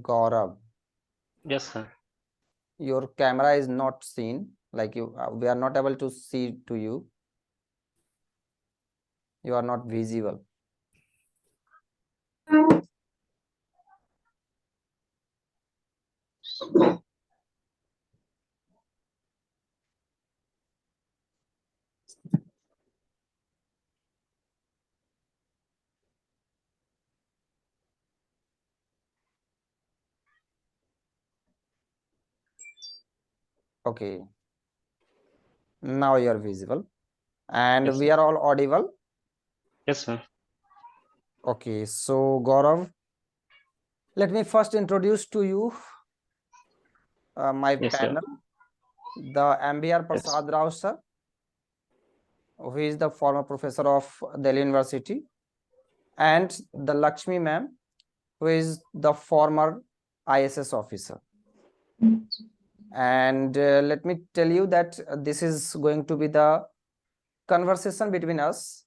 Gaurav, Yes, sir. your camera is not seen, like we are not able to see to you. You are not visible. Okay, now you are visible, and Yes, we sir. are all audible. Yes, sir. Okay, so Gaurav, let me first introduce to you my Yes, sir. panel, the MBR Yes. Prasad Rao sir, who is the former professor of Delhi University, and the Lakshmi ma'am, who is the former ISS officer. And let me tell you that this is going to be the conversation between us,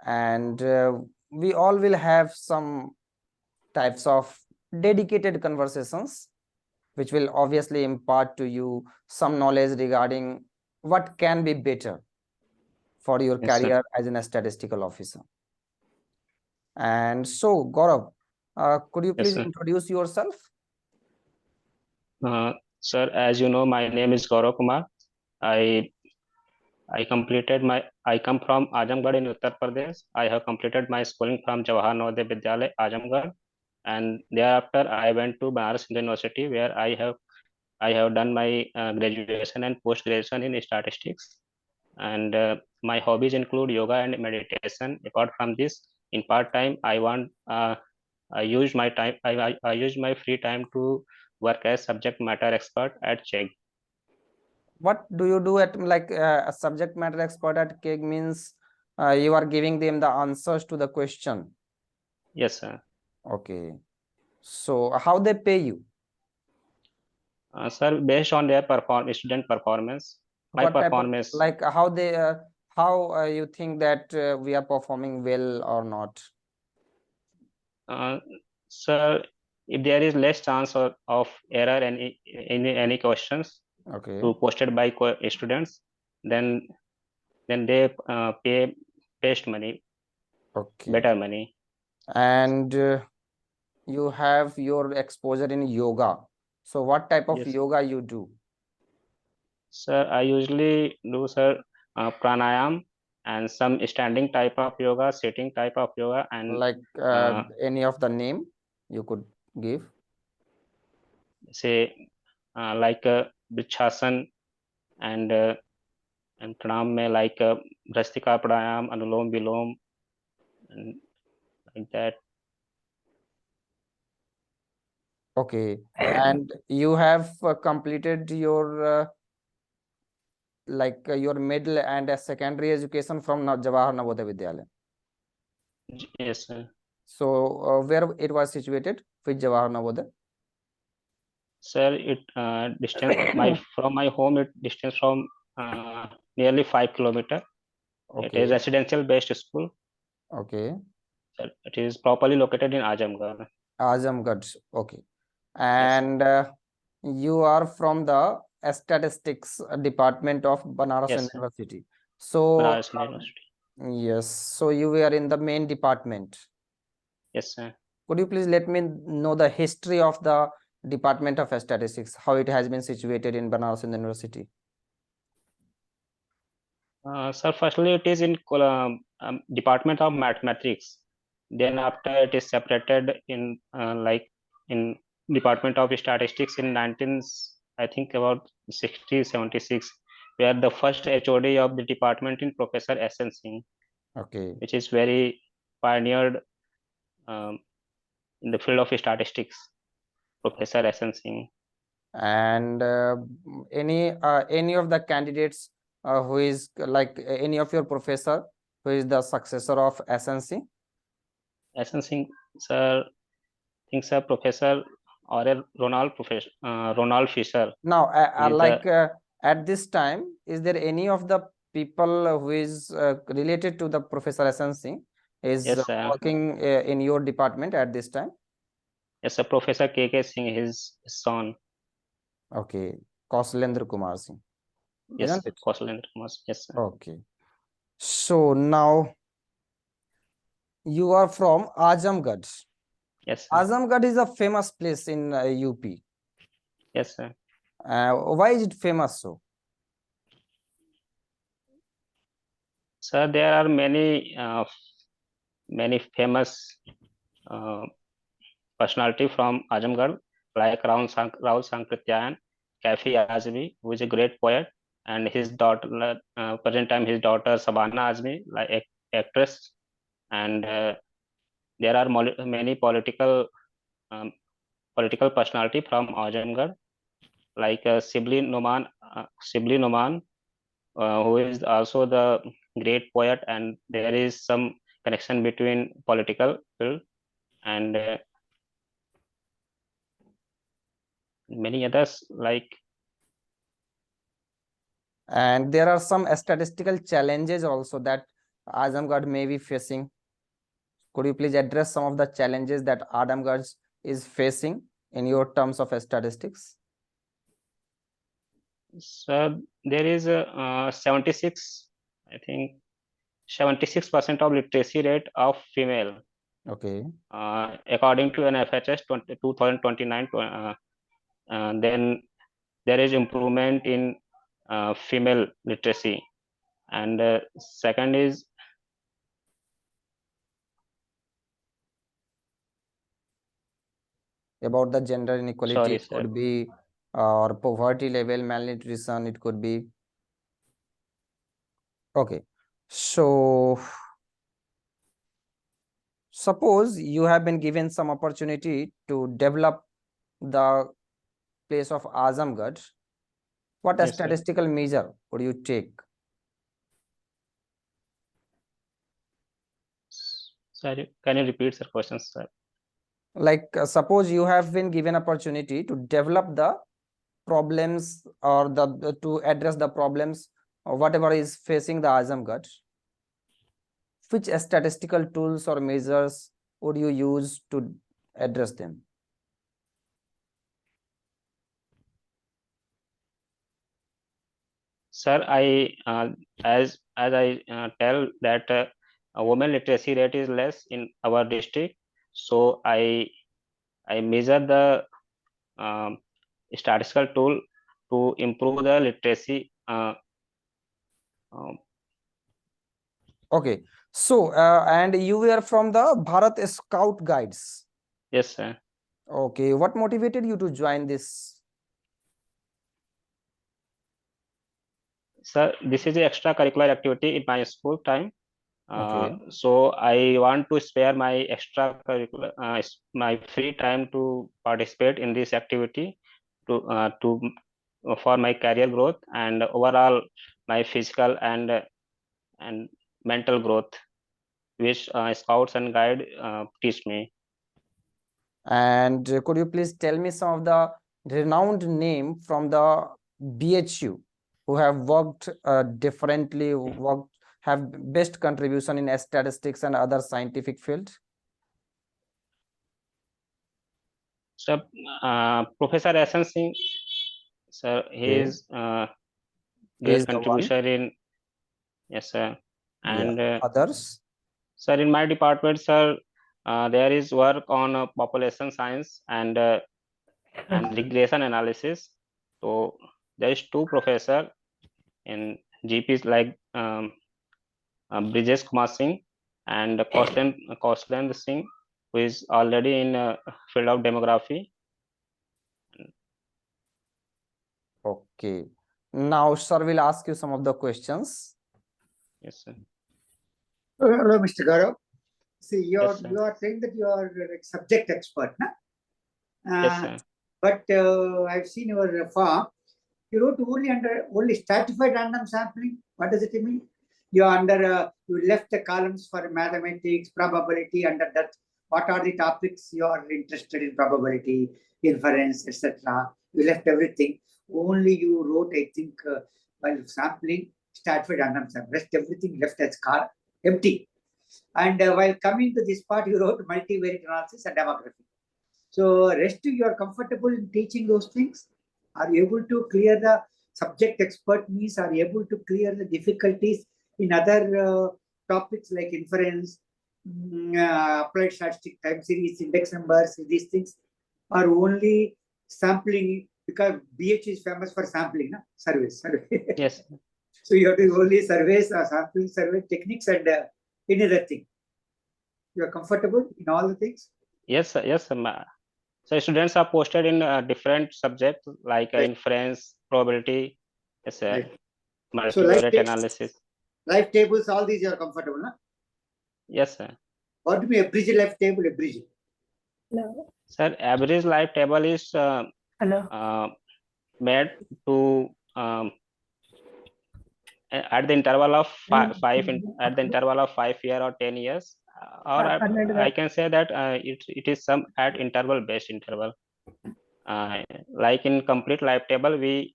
and we all will have some types of dedicated conversations which will obviously impart to you some knowledge regarding what can be better for your Yes, sir. career as a statistical officer. And so, Gaurav, could you Yes, please sir. introduce yourself? Sir, as you know, my name is Gaurav Kumar. I I come from Azamgarh in Uttar Pradesh. I have completed my schooling from Jawahar Navodaya Vidyalaya, Azamgarh, and thereafter I went to Banaras Hindu University, where I have done my graduation and post graduation in statistics. And my hobbies include yoga and meditation. Apart from this, in part time, I use my time. I use my free time to work as subject matter expert at CHEG. What do you do at like a subject matter expert at KEG means you are giving them the answers to the question. Yes, sir. Okay. So how they pay you? Sir, based on their student performance, my What type of performance. like how you think that we are performing well or not? Uh, Sir, if there is less chance of error in any questions Okay. to posted by students, then they pay best money, Okay. better money. And you have your exposure in yoga. So what type of Yes, yoga you do? sir. I usually do, sir, pranayam and some standing type of yoga, sitting type of yoga, and Like uh, any of the name you could give? say like Brichasan and pranam mein like Brastika pranayam, Anulom Vilom, and like that. Okay. And you have completed your your middle and secondary education from Jawahar Navodaya Vidyalaya. Yes, sir. So where it was situated with Jawahar Navodaya? Sir, it distance my from my home, it distance from nearly 5 kilometer. It is Okay. residential based school. Okay. Sir, it is properly located in Azamgarh. Azamgarh. Okay. Yes, sir. And you are from the statistics department of Banaras Yes, sir. University. So Banaras University. yes, so you were in the main department. Yes, sir. Could you please let me know the history of the Department of Statistics, how it has been situated in Banaras University? Sir, firstly, it is in Department of Mathematics. Then after it is separated in like in Department of Statistics in 19, I think about 76, where the first HOD of the department in Professor S.N. Singh, Okay. which is very pioneered um, in the field of statistics, Professor S.N. Singh. And any of the candidates who is like any of your professor who is the successor of SNC? S.N. Singh, sir, I think sir, Professor or a Ronald Fisher. Now, He is the at this time, is there any of the people who is related to the Professor SNC is yes, sir. working in your department at this time? Yes, sir. Professor K.K. Singh, his son. Okay, Kausalendra Kumar Singh, Yes, isn't it? Kausalendra Kumar. Yes, sir. Okay. So now you are from Azamgarh. Yes, sir. Azamgarh is a famous place in UP. Yes, sir. Why is it famous so? Sir, there are many famous uh, personality from Azamgarh, like Rahul Sankrityayan, Kafi Azmi, who is a great poet, and his daughter, present time his daughter Sabana Azmi, like actress, and there are many um, political personality from Azamgarh, like Sibli Noman, who is also the great poet, and there is some connection between political field and many others like. And there are some statistical challenges also that Azamgarh may be facing. Could you please address some of the challenges that Azamgarh is facing in your terms of statistics? So there is a 76, I think 76% of literacy rate of female, Okay. according to an FHS 2029. Then there is improvement in female literacy, and second is About the gender inequality, sorry, it sir. could be or poverty level, malnutrition, it could be. Okay. So suppose you have been given some opportunity to develop the place of Azamgarh. What Yes, sir. statistical measure would you take? Sorry, can you repeat the question, sir? Like suppose you have been given opportunity to develop the problems or to address the problems or whatever is facing the Azamgarh. Which statistical tools or measures would you use to address them? Sir, as I tell that a women literacy rate is less in our district, so I measure the um, statistical tool to improve the literacy. Um, Okay, so and you were from the Bharat Scout Guides. yes, sir. Okay, what motivated you to join this? Sir, this is the extracurricular activity in my school time. Okay. So I want to spare my extracurricular, my free time to participate in this activity to for my career growth and overall my physical and mental growth, which scouts and guide teach me. And could you please tell me some of the renowned name from the BHU who have worked differently, have best contribution in statistics and other scientific fields? So Professor S.N. Singh, sir, he Okay. is He is great the one. contribution in, yes, sir. Yeah. And Others? sir, in my department, sir, there is work on population science and regression analysis. So there is two professor in GPs like Brijesh Kumar Singh and Kausland Singh, who is already in field of demography. Okay. Now, sir will ask you some of the questions. Yes, sir. Hello, Mr. Gaurav. See, Yes, sir. you are saying that you are like subject expert, na? Yes, sir. But I've seen your form. You wrote only stratified random sampling. What does it mean? You are you left the columns for mathematics, probability. Under that, what are the topics you are interested in? Probability, inference, etc. You left everything. Only you wrote, I think, while sampling stratified random sample. Rest everything left as empty. And while coming to this part, you wrote multivariate analysis and demography. So rest you are comfortable in teaching those things? Are you able to clear the subject expert means? Are you able to clear the difficulties in other topics like inference, applied statistic, time series, index numbers, these things are only sampling because BH is famous for sampling, no? Surveys. Yes. So you have to do only surveys, sampling survey techniques and any other thing. You are comfortable in all the things? Yes, sir. Yes, sir. So students are posted in different subjects like Right. inference, probability, yes, sir. Right. So Multivariate analysis. life tables, all these you are comfortable, no? Yes, sir. What do you mean average life table, average? Hello. Sir, average life table is Hello. made to at the interval of at the interval of 5 years or 10 years, or I can say that it is some at interval based interval. Like in complete life table, we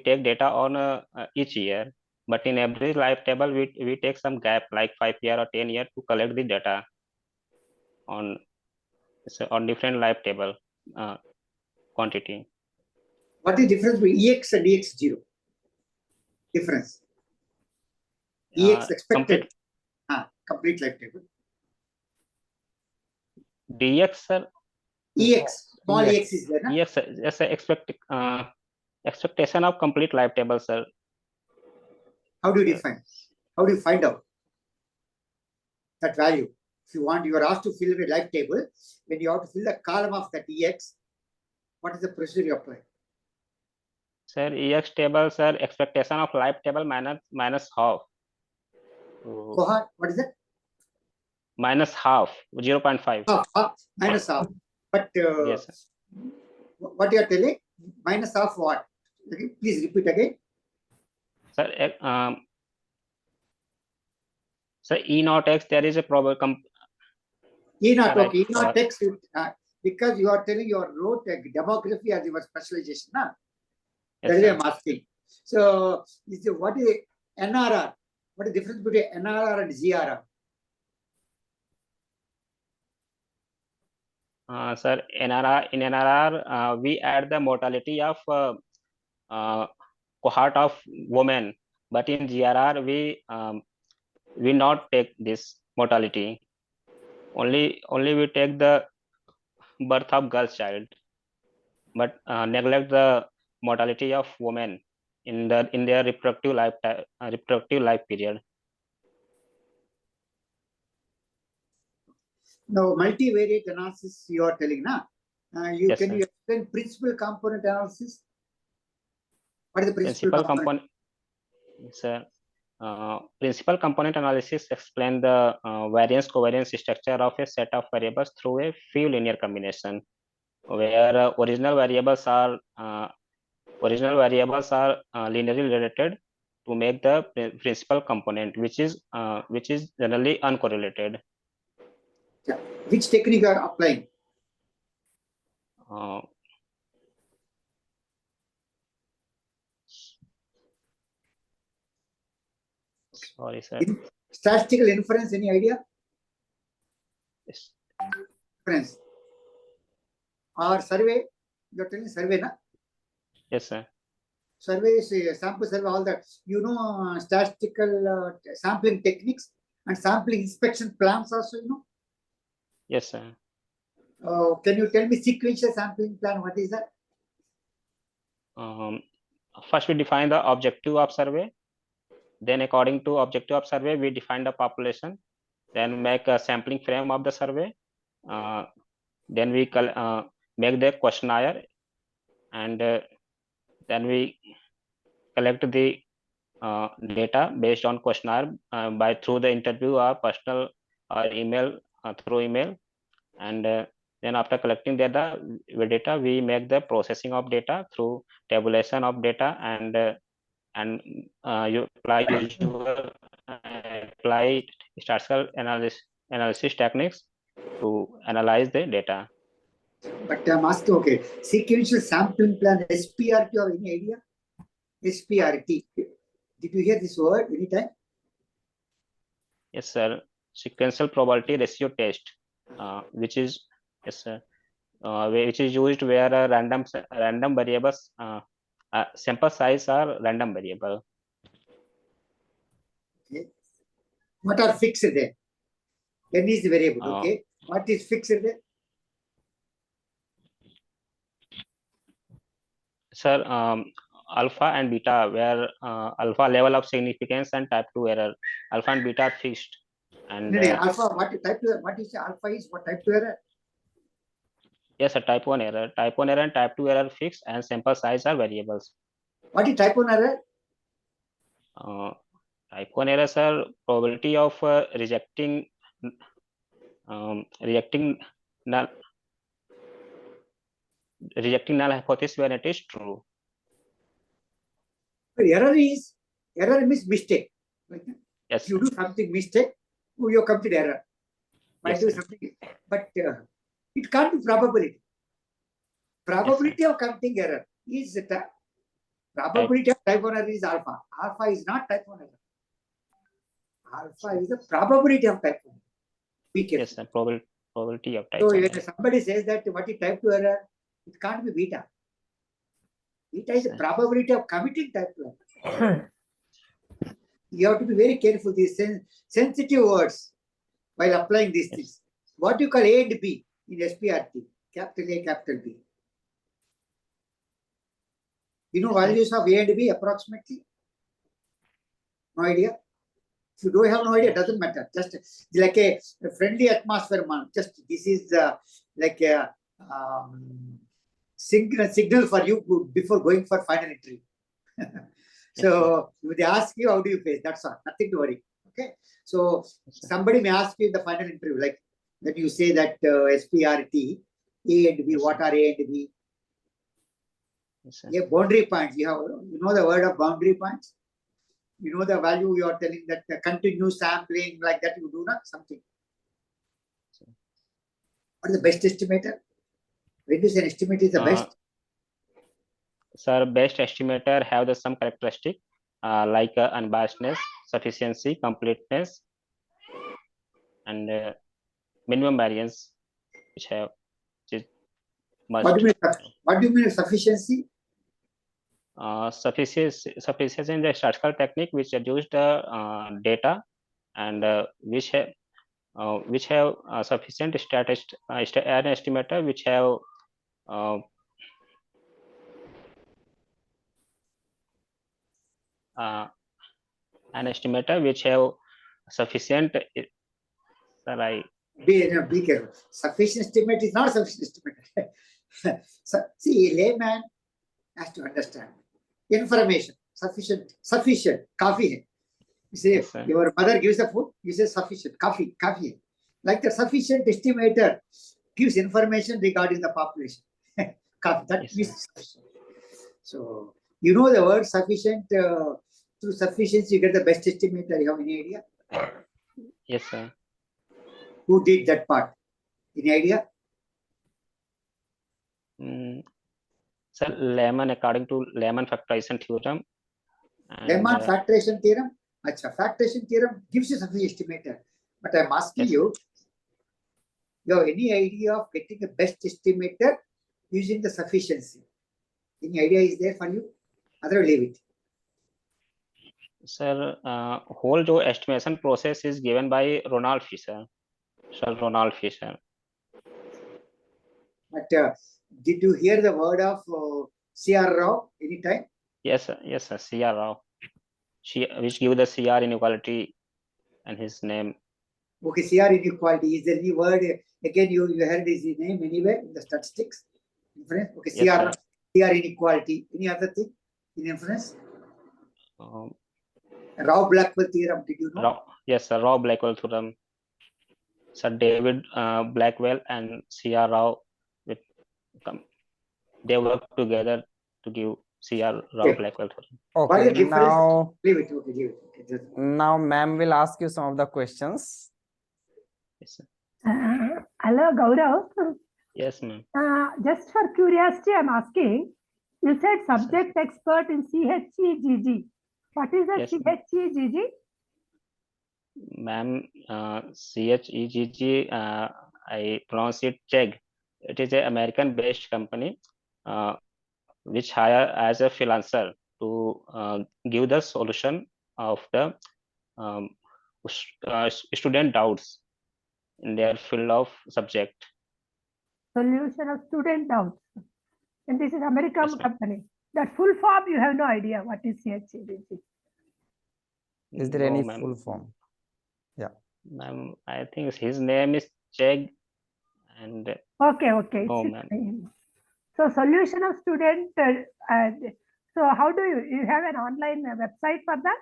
take data on each year, but in average life table, we take some gap like 5 years or 10 years to collect the data on different life table quantity. What is the difference between EX and EX0? Difference. EX expected. Complete life table. DX, sir. EX, small EX is there, no? Yes, sir. Yes, sir. Expectation of complete life table, sir. How do you define? How do you find out that value? If you want, you are asked to fill a life table, when you have to fill the column of that EX, what is the procedure you apply? Sir, EX table, sir, expectation of life table minus half. Cohort, what is that? Minus half, 0.5. Minus half. But Yes, sir. what you are telling? Minus half what? Okay, please repeat again. Sir, so E naught X, there is a probable. E naught, okay, E naught X, because you are telling your wrote demography as your specialization, na? That is I'm asking. So, what is NRR? What is the difference between NRR and GRR? Sir, in NRR, we add the mortality of cohort of women, but in GRR, we not take this mortality. Only we take the birth of girl child, but neglect the mortality of women in their reproductive life period. Now, multivariate analysis you are telling, na? Yes, can sir. you explain principal component analysis? What is the principal component? Sir, principal component analysis explain the variance covariance structure of a set of variables through a few linear combination, where original variables are linearly related to make the principal component, which is generally uncorrelated. Yeah. Which technique you are applying? Sorry, sir. Statistical inference, any idea? Yes. Inference. Or survey? You are telling survey, na? Yes, sir. Survey is sample survey, all that. You know statistical sampling techniques and sampling inspection plans also, you know? Yes, sir. Can you tell me sequential sampling plan? What is that? First, we define the objective of survey. Then, according to objective of survey, we define the population. Then make a sampling frame of the survey. Then we make the questionnaire, and then we collect the data based on questionnaire by through the interview or personal or email through email, and then after collecting data, we make the processing of data through tabulation of data, and you apply statistical analysis techniques to analyze the data. But I'm asking, okay, sequential sampling plan, SPRT or any idea? SPRT. Did you hear this word anytime? Yes, sir. Sequential probability ratio test, which is, yes, sir. which is used where random variables sample size are random variable. Okay. What are fixed there? N is the variable. Okay. What is fixed there? Sir, alpha and beta, where alpha level of significance and type 2 error. Alpha and beta are fixed. And alpha, what type 2 error? What is alpha is? What type 2 error? Yes, a type 1 error. Type 1 error and type 2 error fixed, and sample size are variables. What is type 1 error? Type 1 errors are probability of rejecting null hypothesis when it is true. But error means mistake. Like that. Yes. You do something mistake, you commit error. Might do something, but it can't be probability. Probability of committing error is the probability of type 1 error is alpha. Alpha is not type 1 error. Alpha is the probability of type 1. Be careful. Yes, probability of type so 1. So if somebody says that what is type 2 error, it can't be beta. Beta is the probability of committing type 2 error. You have to be very careful, these sensitive words while applying these things. What you call A and B in SPRT, capital A, capital B. You know values of A and B approximately? No idea? If you don't have no idea, it doesn't matter. Just like a friendly atmosphere, man. Just this is like a signal for you before going for final interview. So if they ask you, how do you face? That's all. Nothing to worry. Okay. So somebody may ask you in the final interview, like when you say that SPRT, A and B, what are A and B? Yeah, boundary points. You know the word of boundary points. You know the value you are telling that continuous sampling like that you do not something. What is the best estimator? When you say an estimate is the best? Sir, best estimator have some characteristic like unbiasedness, sufficiency, completeness, and minimum variance, which is must. What do you mean sufficiency? Sufficiency in the statistical technique which reduce the data and which have sufficient an estimator which have an estimator which have sufficient. Be careful. Sufficient estimate is not sufficient estimate. So, see, a layman has to understand information. Sufficient. Coffee. You say, yes, your mother gives the food, you say sufficient. Coffee. Like the sufficient estimator gives information regarding the population. Coffee. That yes, means sufficient. So, you know the word sufficient. Through sufficiency, you get the best estimator. You have any idea? Yes, sir. Who did that part? Any idea? Sir, Lehman, according to Lehman factorization theorem. Lehman factorization theorem? Achha, factorization theorem gives you sufficient estimator. But I'm asking you have any idea of getting a best estimator using the sufficiency? Any idea is there for you? Otherwise, leave it. Sir, whole estimation process is given by Ronald Fisher. Sir, Ronald Fisher. But did you hear the word of C.R. Rao anytime? Yes, sir. Yes, sir. C.R. Rao. Which give the CR inequality and his name. Okay, CR inequality. Is there any word again you heard his name anywhere in the statistics? Inference? Okay, yes, CR inequality. Any other thing in inference? Rao-Blackwell theorem. Did you know? Yes, sir. Rao-Blackwell theorem. Sir David Blackwell and C.R. Rao they work together to give C.R. Rao-Blackwell theorem. Okay, now leave it. Okay, leave it. Okay. Now ma'am will ask you some of the questions. Yes, sir. Hello, Gaurav. Yes, ma'am. Just for curiosity, I'm asking. You said subject expert in CHEGG. What is the CHEGG? Ma'am, CHEGG, I pronounce it CHEG. it is an American-based company which hire as a freelancer to give the solution of the student doubts in their field of subject. Solution of student doubts. And this is American Yes, ma'am. company. That full form, you have no idea what is CHEDG. Is there No, any ma'am. full form? Ma'am, I think his name is Chegg, and Okay, okay. no, It's ma'am. fine. So solution of student, so how do you have an online website for that?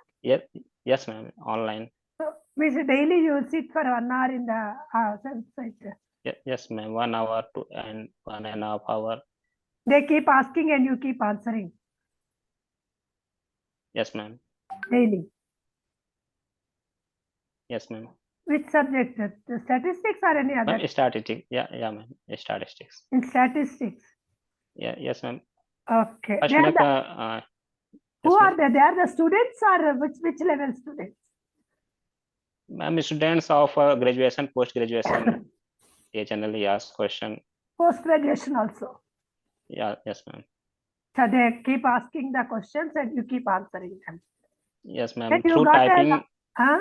Yes, ma'am. Online. So which daily you sit for 1 hour in the website. Yes, ma'am. 1 hour to and 1.5 hour. They keep asking and you keep answering Yes, ma'am. daily. Yes, ma'am. Which subject? The statistics or any other? Ma'am, statistics. Yeah, ma'am. Statistics. In statistics. Yes, ma'am. Okay. First, They are make the, who yes, are ma'am. they? They are the students or which level students? Ma'am, students of graduation, post graduation, they generally ask question. Post graduation also. Yeah, yes, ma'am. So they keep asking the questions and you keep answering them. Yes, ma'am. Then you Through got typing, huh?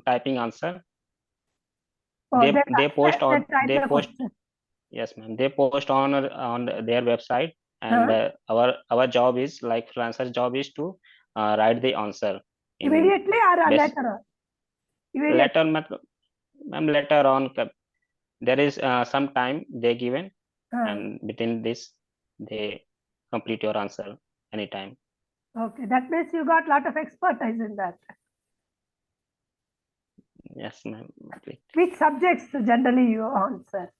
typing answer. Oh, They post on type they the post. question. Yes, ma'am. They post on their website, and our job is like freelancer job is to write the answer in Immediately or best- later on? Immediately. later, ma'am. Later on, there is some time they given, and between this they complete your answer anytime. Okay, that means you got a lot of expertise in that. Yes, ma'am. Which subjects generally you answer?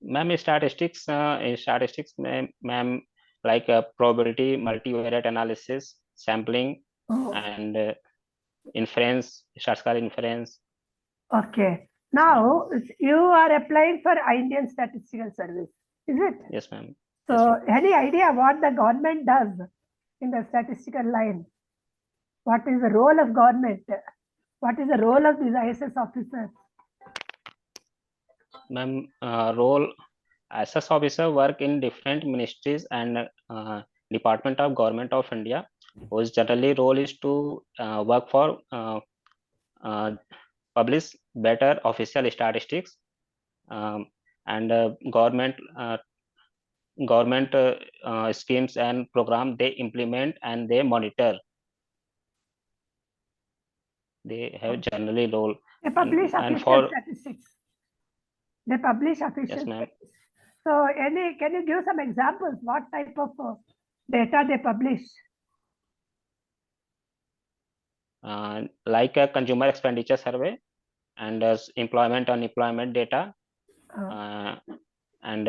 Ma'am, statistics, ma'am, like probability, multivariate analysis, sampling, and inference, statistical inference. Okay. Now you are applying for Indian Statistical Service, is it? Yes, ma'am. So any idea what the government does in the statistical line? What is the role of government? What is the role of these ISS officers? Ma'am, role ISS officer work in different ministries and Department of Government of India, whose generally role is to work for publish better official statistics and government schemes and program they implement and they monitor. They have generally role. They publish and official for statistics. They publish official. Yes, ma'am. statistics. So can you give some examples? What type of data they publish? Like a consumer expenditure survey and employment unemployment data and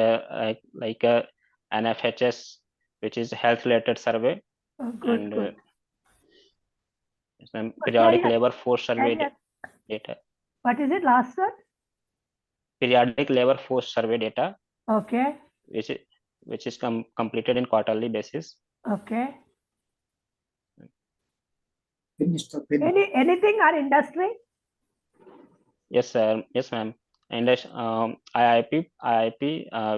like a NFHS, which is health related survey, Good, and good. periodic labor force survey data. What is it, last one? Periodic labor force survey data. Okay. Which is completed in quarterly basis. Okay. Anything or industry? Yes, sir. Yes, ma'am. And IIP,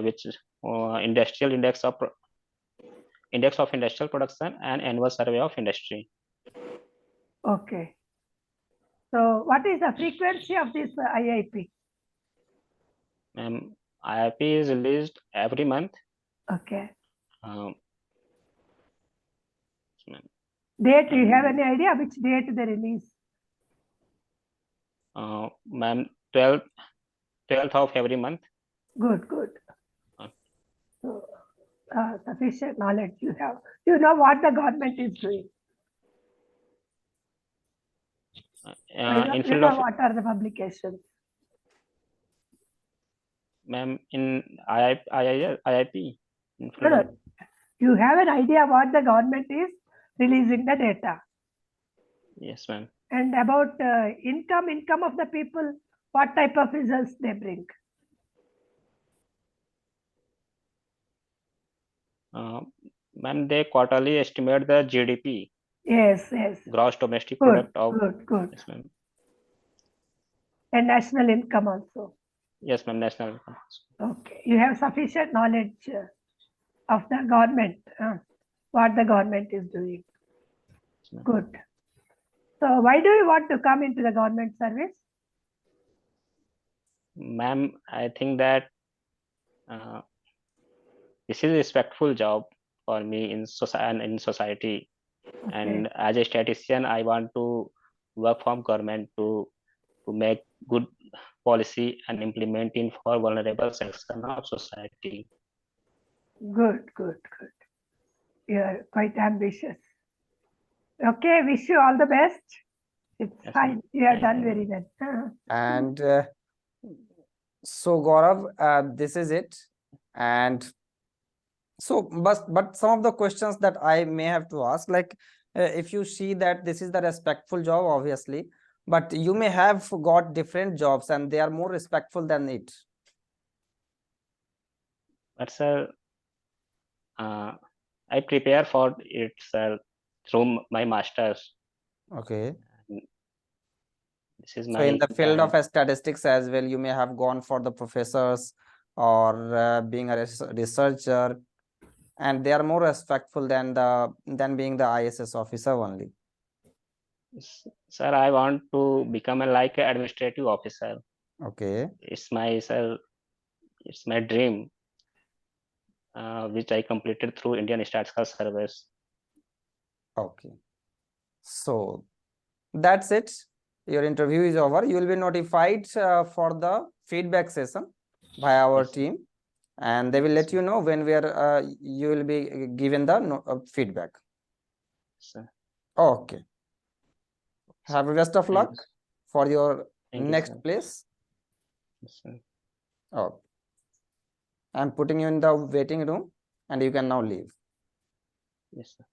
which is industrial index of industrial production and annual survey of industry. Okay. So what is the frequency of this IIP? IIP is released every month. Okay. Date, do you have any idea which date they release? Ma'am, 12th of every month. Good. So sufficient knowledge you have. You know what the government is doing. In what are the publications? Ma'am, in IIP. No. You have an idea what the government is releasing the data. Yes, ma'am. And about income of the people, what type of results they bring? Ma'am, they quarterly estimate the GDP. Yes. Gross domestic product of. Good. Yes, ma'am. And national income also. Yes, ma'am. National income. Okay, you have sufficient knowledge of the government, what the government is doing. Yes, ma'am. Good. So why do you want to come into the government service? Ma'am, I think that uh, this is a respectful job for me in society. Okay. And as a statistician, I want to work from government to make good policy and implement in for vulnerable section of society. Good, good, good. You are quite ambitious. Okay, wish you all the best. It's Yes, fine. ma'am. You have Thank done you. very well. And so Gaurav, this is it. And so, but some of the questions that I may have to ask, like if you see that this is the respectful job, obviously, but you may have got different jobs and they are more respectful than it. But sir, I prepare for it, sir, through my masters. Okay. This is So my in the field of statistics as well, you may have gone for the professors or being a researcher, and they are more respectful than being the ISS officer only. Sir, I want to become a administrative officer. Okay. It's my dream, which I completed through Indian Statistical Service. Okay. So that's it. Your interview is over. You will be notified for the feedback session by our Yes, team, and they will let you know when you will be given the feedback. sir. Okay. Have a best of luck for your Thank you, next sir. place. Yes, sir. Oh, I'm putting you in the waiting room, and you can now leave. Yes, sir.